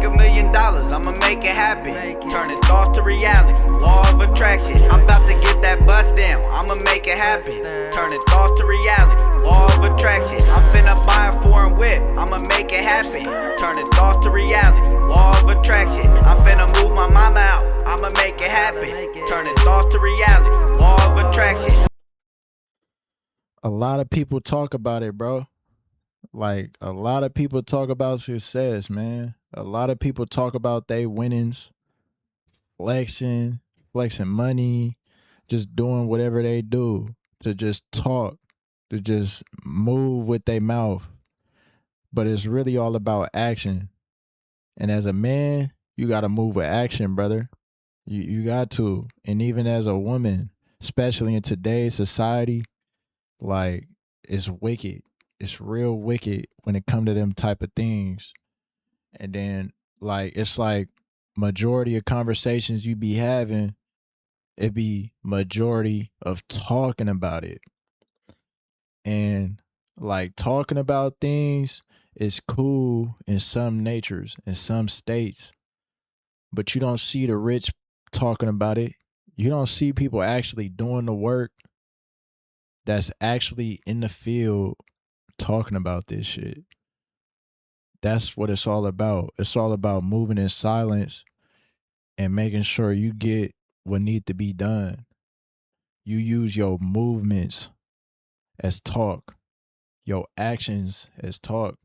$1 million, I'ma make it happen. Turning thoughts to reality, law of attraction. I'm about to get that bust down, I'ma make it happen. Turning thoughts to reality, law of attraction. I'm finna buy a foreign whip, I'ma make it happen. Turning thoughts to reality, law of attraction. I'm finna move my mama out, I'ma make it happen. Turning thoughts to reality, law of attraction. A lot of people talk about it, bro. Like, a lot of people talk about success, man. A lot of people talk about their winnings, flexing money, just doing whatever they do to just talk, to just move with their mouth. But it's really all about action. And as a man, you got to move with action, brother. You got to. And even as a woman, especially in today's society, like, it's wicked. It's real wicked when it come to them type of things. And then, like, it's like majority of conversations you be having, it be majority of talking about it. And like, talking about things is cool in some natures, in some states, but you don't see the rich talking about it. You don't see people actually doing the work that's actually in the field talking about this shit. That's what it's all about. It's all about moving in silence and making sure you get what need to be done. You use your movements as talk, your actions as talk.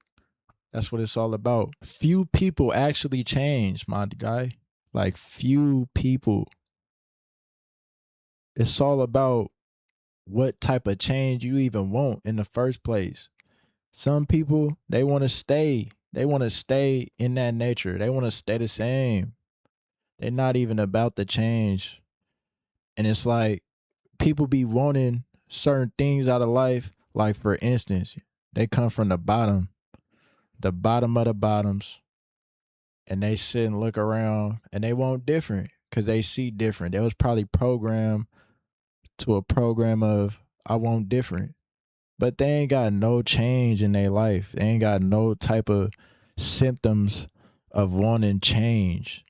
That's what it's all about. Few people actually change, my guy. Like, few people. It's all about what type of change you even want in the first place. Some people, they want to stay. They want to stay in that nature. They want to stay the same. They're not even about the change. And it's like, people be wanting certain things out of life. Like, for instance, they come from the bottom of the bottoms, and they sit and look around and they want different because they see different. They was probably programmed to a program of, I want different. But they ain't got no change in their life. They ain't got no type of symptoms of wanting change.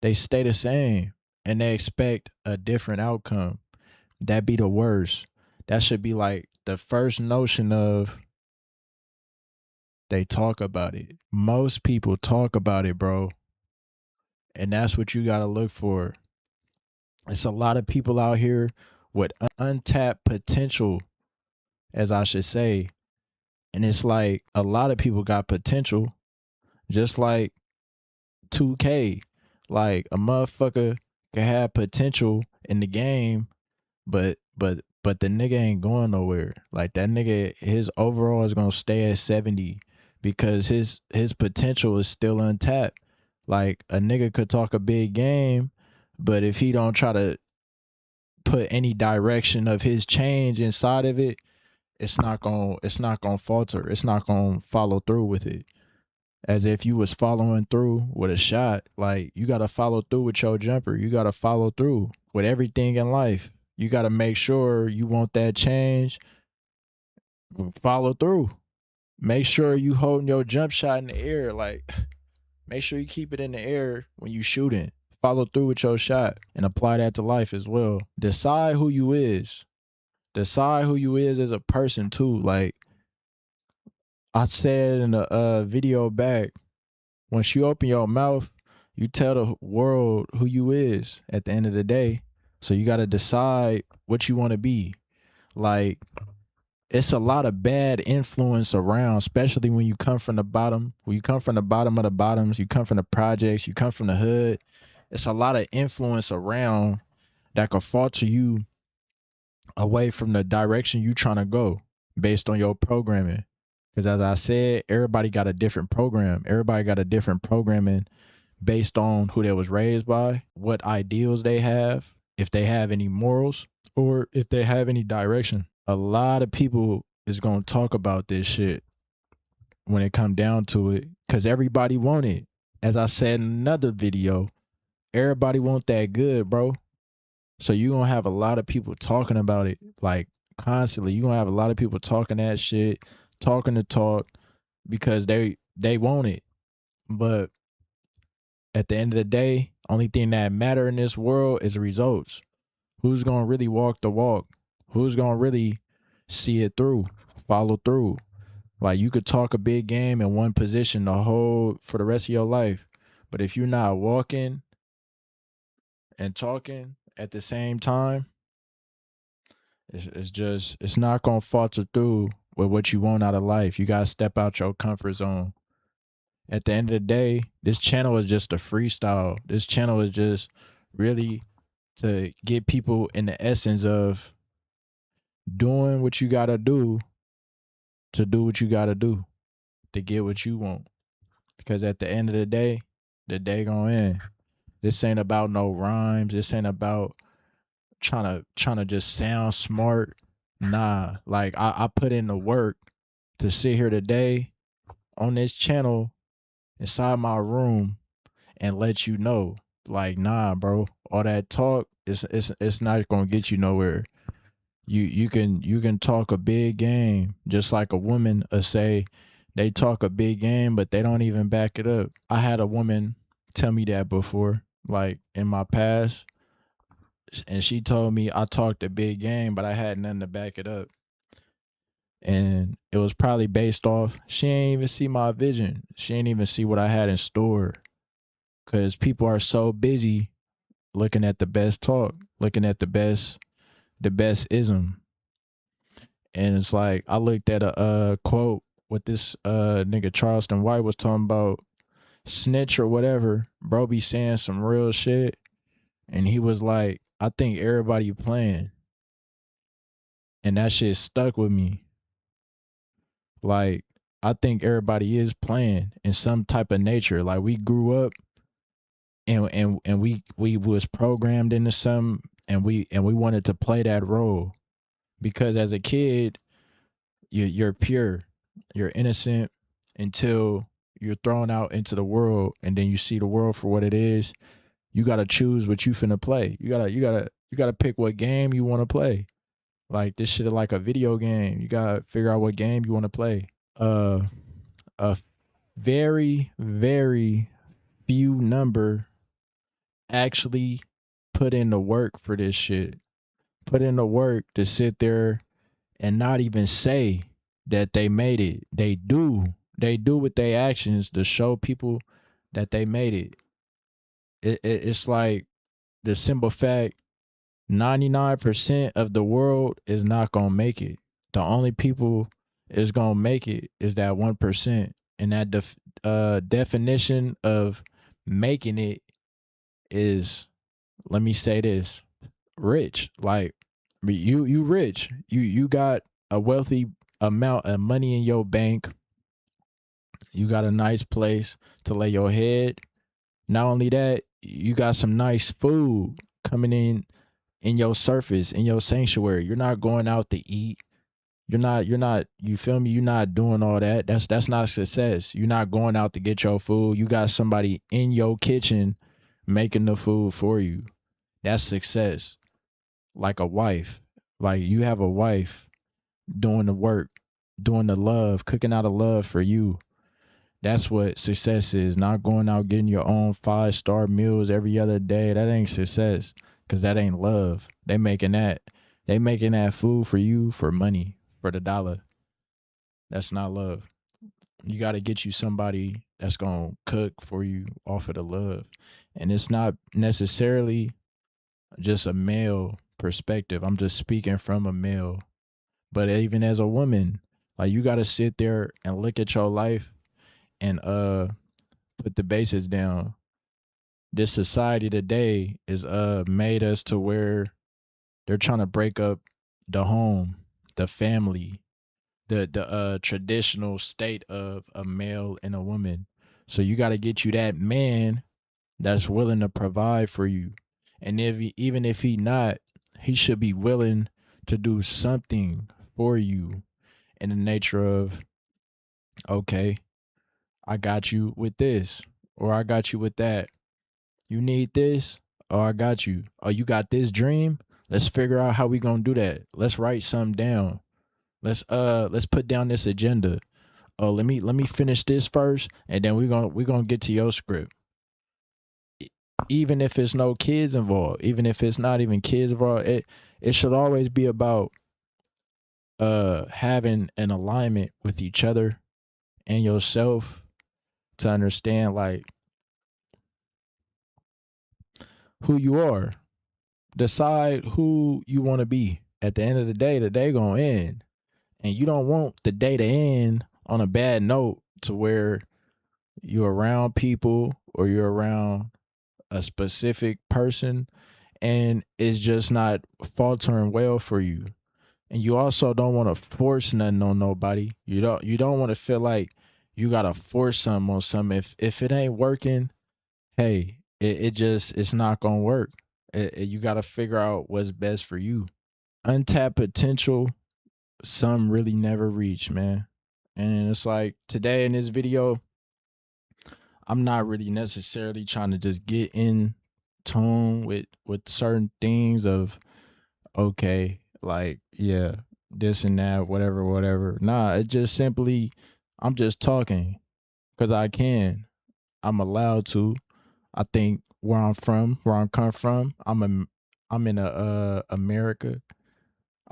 They stay the same and they expect a different outcome. That be the worst. That should be like the first notion of, they talk about it. Most people talk about it, bro. And that's what you got to look for. It's a lot of people out here with untapped potential, as I should say. And it's like, a lot of people got potential, just like 2K. Like, a motherfucker can have potential in the game, but the nigga ain't going nowhere. Like, that nigga, his overall is gonna stay at 70 because his potential is still untapped. Like, a nigga could talk a big game, but if he don't try to put any direction of his change inside of it, it's not gonna falter. It's not gonna follow through with it. As if you was following through with a shot. Like, you gotta follow through with your jumper. You gotta follow through with everything in life. You gotta make sure you want that change. Follow through. Make sure you holding your jump shot in the air. Like, make sure you keep it in the air when you shooting. Follow through with your shot and apply that to life as well. Decide who you is. Decide who you is as a person too. Like I said in a video back, once you open your mouth, you tell the world who you is at the end of the day. So you got to decide what you want to be. Like, it's a lot of bad influence around, especially when you come from the bottom. When you come from the bottom of the bottoms, you come from the projects, you come from the hood. It's a lot of influence around that could falter you away from the direction you trying to go based on your programming. Because as I said, everybody got a different program. Everybody got a different programming based on who they was raised by, what ideals they have, if they have any morals, or if they have any direction. A lot of people is going to talk about this shit when it come down to it, because everybody want it. As I said in another video, everybody want that good, bro. So you're going to have a lot of people talking about it, like, constantly. You're going to have a lot of people talking that shit, talking the talk, because they want it. But at the end of the day, only thing that matter in this world is results. Who's gonna really walk the walk? Who's gonna really see it through, follow through? Like you could talk a big game in one position for the rest of your life, but if you're not walking and talking at the same time, it's not gonna falter through with what you want out of life. You gotta step out your comfort zone. At the end of the day, this channel is just a freestyle. This channel is just really to get people in the essence of doing what you gotta do to do what you gotta do to get what you want. Because at the end of the day gonna end. This ain't about no rhymes. This ain't about trying to just sound smart. Nah, like I put in the work to sit here today on this channel inside my room and let you know, like, nah, bro, all that talk it's not gonna get you nowhere. You can talk a big game, just like a woman say they talk a big game, but they don't even back it up. I had a woman tell me that before, like in my past, and she told me I talked a big game, but I had nothing to back it up. And it was probably based off she ain't even see my vision. She ain't even see what I had in store. Cause people are so busy looking at the best talk, looking at the best ism. And it's like I looked at a quote with this nigga Charleston White was talking about snitch or whatever. Bro be saying some real shit. And he was like, I think everybody playing. And that shit stuck with me. Like, I think everybody is playing in some type of nature. Like we grew up and we was programmed into some and we wanted to play that role. Because as a kid, you're pure, you're innocent until you're thrown out into the world, and then you see the world for what it is. You gotta choose what you finna play. You gotta pick what game you want to play. Like this shit is like a video game. You gotta figure out what game you want to play. A very very few number actually put in the work for this shit. Put in the work to sit there and not even say that they made it. They do. They do with their actions to show people that they made it. It's like the simple fact 99% of the world is not going to make it. The only people is going to make it is that 1%. And that definition of making it is, let me say this, rich. Like you rich. You got a wealthy amount of money in your bank. You got a nice place to lay your head. Not only that, you got some nice food coming in your surface, in your sanctuary. You're not going out to eat. You're not, you feel me? You're not doing all that. That's not success. You're not going out to get your food. You got somebody in your kitchen making the food for you. That's success. Like a wife. Like you have a wife doing the work, doing the love, cooking out of love for you. That's what success is. Not going out getting your own 5-star meals every other day. That ain't success, because that ain't love. They making that food for you for money, for the dollar. That's not love. You got to get you somebody that's going to cook for you off of the love. And it's not necessarily just a male perspective. I'm just speaking from a male. But even as a woman, like you got to sit there and look at your life and put the bases down. This society today is made us to where they're trying to break up the home, the family, the traditional state of a male and a woman. So you got to get you that man that's willing to provide for you. And even if he not, he should be willing to do something for you in the nature of, okay, I got you with this, or I got you with that. You need this, or I got you. Oh, you got this dream? Let's figure out how we gonna do that. Let's write something down. Let's put down this agenda. Oh, let me finish this first, and then we're gonna get to your script. even if it's no kids involved, even if it's not even kids involved, it should always be about having an alignment with each other and yourself to understand like who you are. Decide who you want to be. At the end of the day gonna end. And you don't want the day to end on a bad note to where you're around people or you're around a specific person and it's just not faltering well for you. And you also don't want to force nothing on nobody. You don't want to feel like you gotta force something on something. If it ain't working, hey, it's not gonna work. You gotta figure out what's best for you. Untapped potential, some really never reach, man. And it's like today in this video, I'm not really necessarily trying to just get in tune with certain things of okay, like yeah, this and that, whatever, whatever. Nah, it just simply I'm just talking because I can. I'm allowed to. I think where I'm from, where I come from, I'm in America.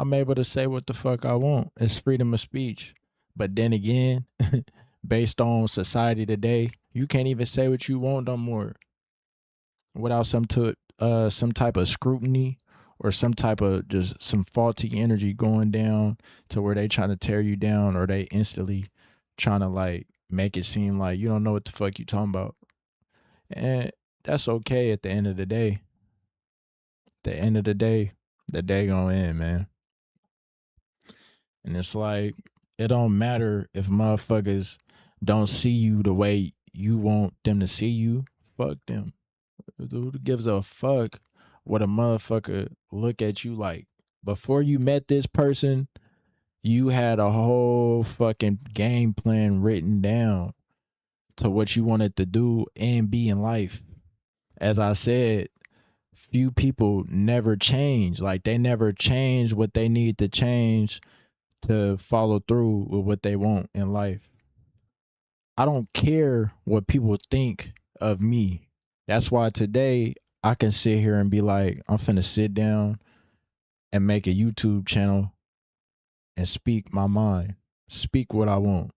I'm able to say what the fuck I want. It's freedom of speech. But then again, based on society today, you can't even say what you want no more without some type of scrutiny or some type of just some faulty energy going down to where they trying to tear you down or they instantly trying to like make it seem like you don't know what the fuck you talking about. And that's okay at the end of the day. The end of the day gonna end, man. And it's like it don't matter if motherfuckers don't see you the way you want them to see you. Fuck them. Who gives a fuck what a motherfucker look at you like? Before you met this person, you had a whole fucking game plan written down to what you wanted to do and be in life. As I said, few people never change. Like they never change what they need to change to follow through with what they want in life. I don't care what people think of me. That's why today I can sit here and be like, I'm finna sit down and make a YouTube channel and speak my mind, speak what I want.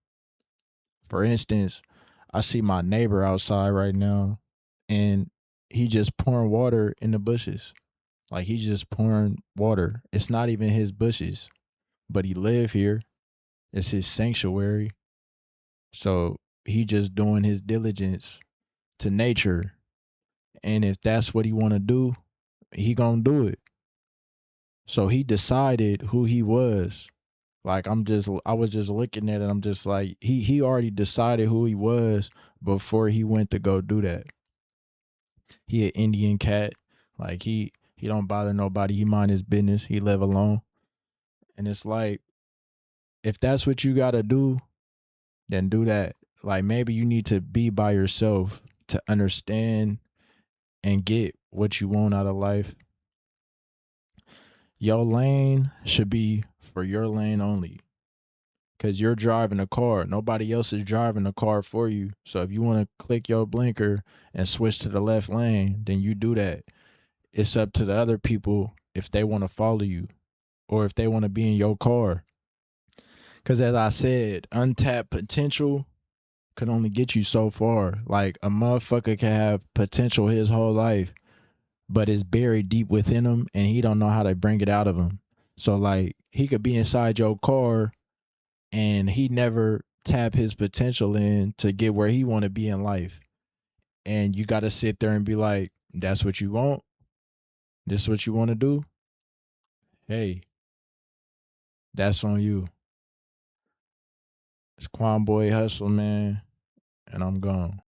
For instance, I see my neighbor outside right now and he just pouring water in the bushes. Like he's just pouring water. It's not even his bushes, but he live here. It's his sanctuary. So he just doing his diligence to nature. And if that's what he want to do, he gonna do it. So he decided who he was. Like I was just looking at it. I'm just like, he already decided who he was before he went to go do that. He an Indian cat. Like he don't bother nobody. He mind his business. He live alone. And it's like, if that's what you gotta do, then do that. Like maybe you need to be by yourself to understand and get what you want out of life. Your lane should be for your lane only. Cause you're driving a car. Nobody else is driving the car for you. So if you want to click your blinker and switch to the left lane, then you do that. It's up to the other people if they want to follow you or if they want to be in your car. Cause as I said, untapped potential could only get you so far. Like a motherfucker can have potential his whole life, but it's buried deep within him and he don't know how to bring it out of him. So like he could be inside your car and he never tap his potential in to get where he want to be in life. And you got to sit there and be like, that's what you want? This is what you want to do? Hey, that's on you. It's QuanboiHustle, man, and I'm gone.